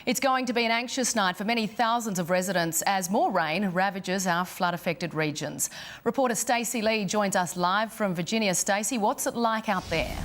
It's going to be an anxious night for many thousands of residents as more rain ravages our flood-affected regions. Reporter Stacey Lee joins us live from Virginia. Stacey, what's it like out there?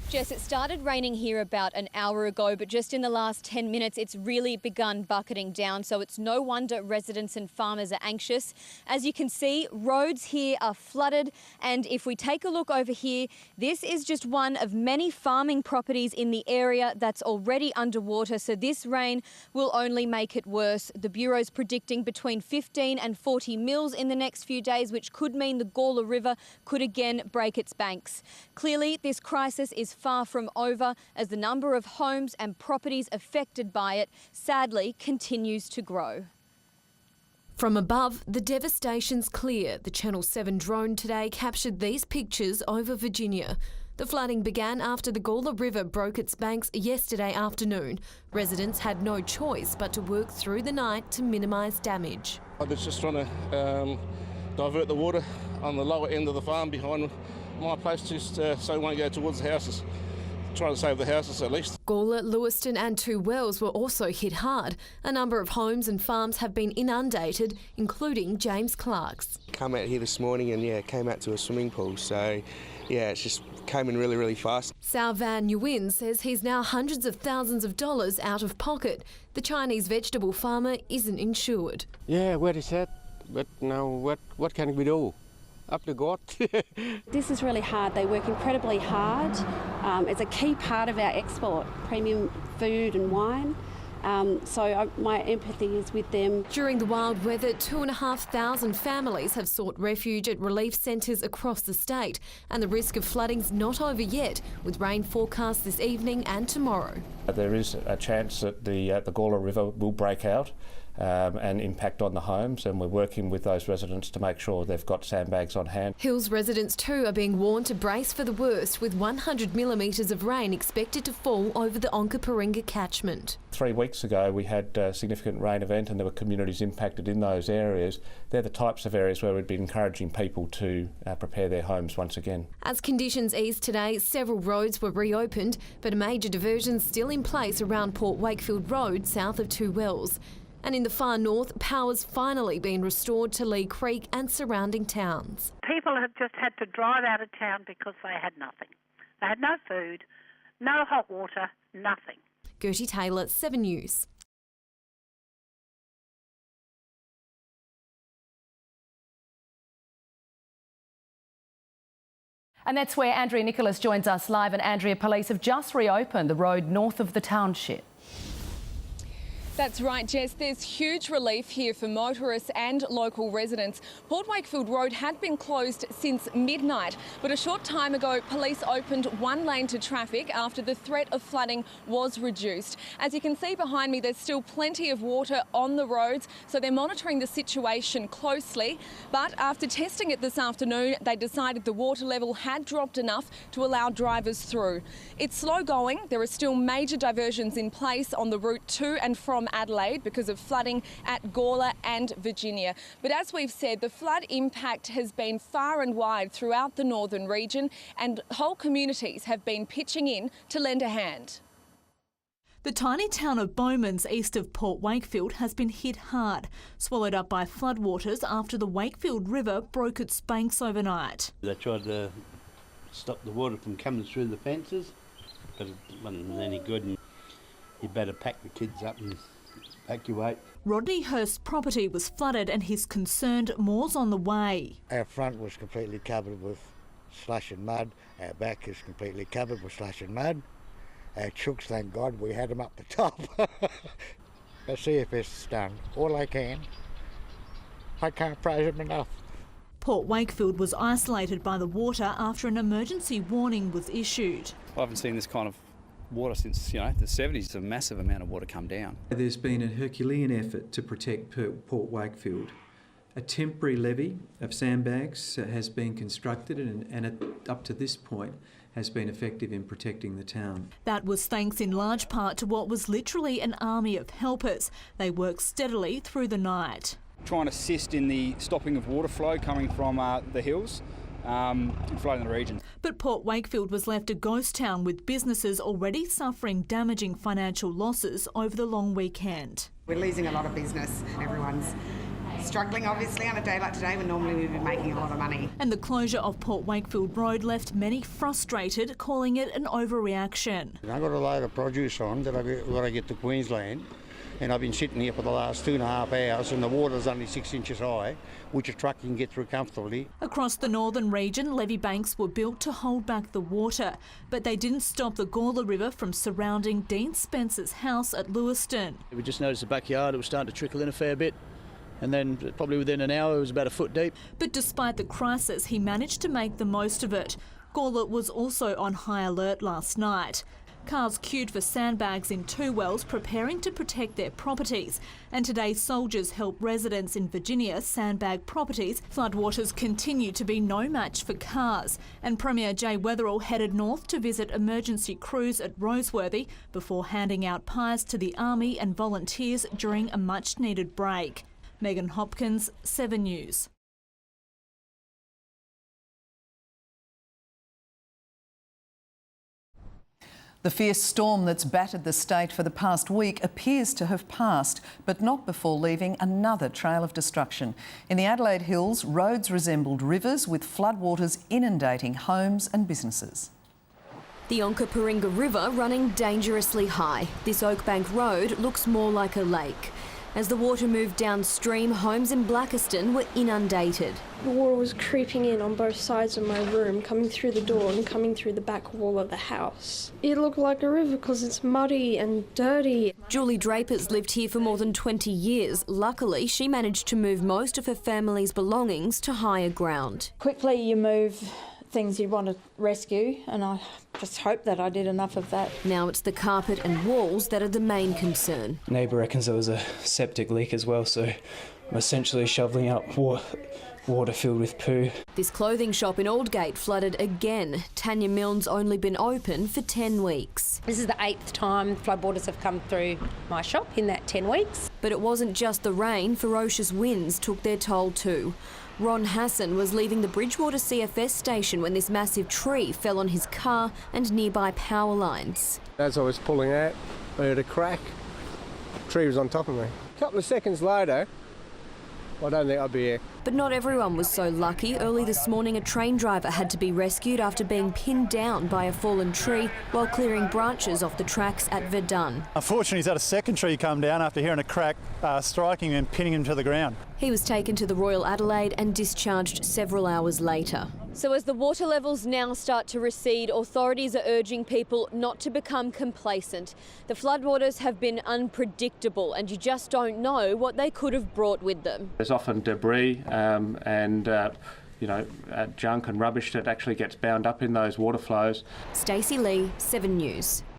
Jess, it started raining here about an hour ago, but just in the last 10 minutes, it's really begun bucketing down. So it's no wonder residents and farmers are anxious. As you can see, roads here are flooded. And if we take a look over here, this is just one of many farming properties in the area that's already underwater. So this rain will only make it worse. The Bureau's predicting between 15 and 40 mils in the next few days, which could mean the Gawler River could again break its banks. Clearly, this crisis is far from over as the number of homes and properties affected by it sadly continues to grow. From above, the devastation's clear. The Channel 7 drone today captured these pictures over Virginia. The flooding began after the Gawler River broke its banks yesterday afternoon. Residents had no choice but to work through the night to minimise damage. I was just trying to divert the water on the lower end of the farm behind my place, just so it won't go towards the houses. Trying to save the houses at least. Gawler, Lewiston and Two Wells were also hit hard. A number of homes and farms have been inundated, including James Clark's. Come out here this morning and came out to a swimming pool, so it's just came in really, really fast. Sao Van Nguyen says he's now hundreds of thousands of dollars out of pocket. The Chinese vegetable farmer isn't insured. Yeah, very sad, but now what can we do? Up to God. This is really hard. They work incredibly hard. It's a key part of our export, premium food and wine. So my empathy is with them. During the wild weather, 2,500 families have sought refuge at relief centres across the state. And the risk of flooding's not over yet, with rain forecast this evening and tomorrow. There is a chance that the Gawler River will break out and impact on the homes, and we're working with those residents to make sure they've got sandbags on hand. Hills residents too are being warned to brace for the worst, with 100 millimetres of rain expected to fall over the Onkaparinga catchment. 3 weeks ago we had a significant rain event and there were communities impacted in those areas. They're the types of areas where we'd be encouraging people to prepare their homes once again. As conditions eased today, several roads were reopened, but a major diversion still in place around Port Wakefield Road south of Two Wells. And in the far north, power's finally been restored to Lee Creek and surrounding towns. People have just had to drive out of town because they had nothing. They had no food, no hot water, nothing. Gertie Taylor, 7 News. And that's where Andrea Nicholas joins us live. And Andrea, police have just reopened the road north of the township. That's right, Jess. There's huge relief here for motorists and local residents. Port Wakefield Road had been closed since midnight, but a short time ago, police opened one lane to traffic after the threat of flooding was reduced. As you can see behind me, there's still plenty of water on the roads, so they're monitoring the situation closely. But after testing it this afternoon, they decided the water level had dropped enough to allow drivers through. It's slow going. There are still major diversions in place on the route to and from Adelaide because of flooding at Gawler and Virginia. But as we've said, the flood impact has been far and wide throughout the northern region, and whole communities have been pitching in to lend a hand. The tiny town of BOWMANS east of Port Wakefield has been hit hard, swallowed up by floodwaters after the Wakefield River broke its banks overnight. They tried to stop the water from coming through the fences, but it wasn't any good, and you better pack the kids up and evacuate. Rodney Hurst's property was flooded and he's concerned more's on the way. Our front was completely covered with slush and mud. Our back is completely covered with slush and mud. Our chooks, thank God, we had them up the top. The CFS has done all they can. I can't praise them enough. Port Wakefield was isolated by the water after an emergency warning was issued. I haven't seen this kind of water since, the 70s. A massive amount of water come down. There's been a Herculean effort to protect Port Wakefield. A temporary levee of sandbags has been constructed and up to this point has been effective in protecting the town. That was thanks in large part to what was literally an army of helpers. They worked steadily through the night. Trying to assist in the stopping of water flow coming from the hills. and flooding the region. But Port Wakefield was left a ghost town with businesses already suffering damaging financial losses over the long weekend. We're losing a lot of business. Everyone's struggling, obviously, on a day like today when normally we'd be making a lot of money. And the closure of Port Wakefield Road left many frustrated, calling it an overreaction. I got a load of produce on that I've got to get to Queensland, and I've been sitting here for the last 2.5 hours and the water's only 6 inches high, which a truck can get through comfortably. Across the northern region, levee banks were built to hold back the water, but they didn't stop the Gawler River from surrounding Dean Spencer's house at Lewiston. We just noticed the backyard, it was starting to trickle in a fair bit. And then probably within an hour it was about a foot deep. But despite the crisis, he managed to make the most of it. Gawler was also on high alert last night. Cars queued for sandbags in two wells preparing to protect their properties. And today soldiers help residents in Virginia sandbag properties. Floodwaters continue to be no match for cars. And Premier Jay Weatherill headed north to visit emergency crews at Roseworthy before handing out pies to the Army and volunteers during a much needed break. Megan Hopkins, 7 News. The fierce storm that's battered the state for the past week appears to have passed, but not before leaving another trail of destruction. In the Adelaide Hills, roads resembled rivers with floodwaters inundating homes and businesses. The Onkaparinga River running dangerously high. This Oakbank Road looks more like a lake. As the water moved downstream, homes in Blackiston were inundated. The water was creeping in on both sides of my room, coming through the door and coming through the back wall of the house. It looked like a river because it's muddy and dirty. Julie Draper's lived here for more than 20 years. Luckily, she managed to move most of her family's belongings to higher ground. Quickly you move things you want to rescue, and I just hope that I did enough of that. Now it's the carpet and walls that are the main concern. Neighbour reckons there was a septic leak as well, so I'm essentially shoveling up water filled with poo. This clothing shop in Aldgate flooded again. TANYA MILNE's only been open for 10 weeks. This is the 8th time floodwaters have come through my shop in that 10 weeks. But it wasn't just the rain, ferocious winds took their toll too. Ron Hassan was leaving the Bridgewater CFS station when this massive tree fell on his car and nearby power lines. As I was pulling out, I heard a crack. The tree was on top of me. A couple of seconds later, I don't think I'd be here. But not everyone was so lucky. Early this morning, a train driver had to be rescued after being pinned down by a fallen tree while clearing branches off the tracks at Verdun. Unfortunately, he's had a second tree come down after hearing a crack, striking him and pinning him to the ground. He was taken to the Royal Adelaide and discharged several hours later. So as the water levels now start to recede, authorities are urging people not to become complacent. The floodwaters have been unpredictable and you just don't know what they could have brought with them. There's often debris and junk and rubbish that actually gets bound up in those water flows. Stacey Lee, 7 News.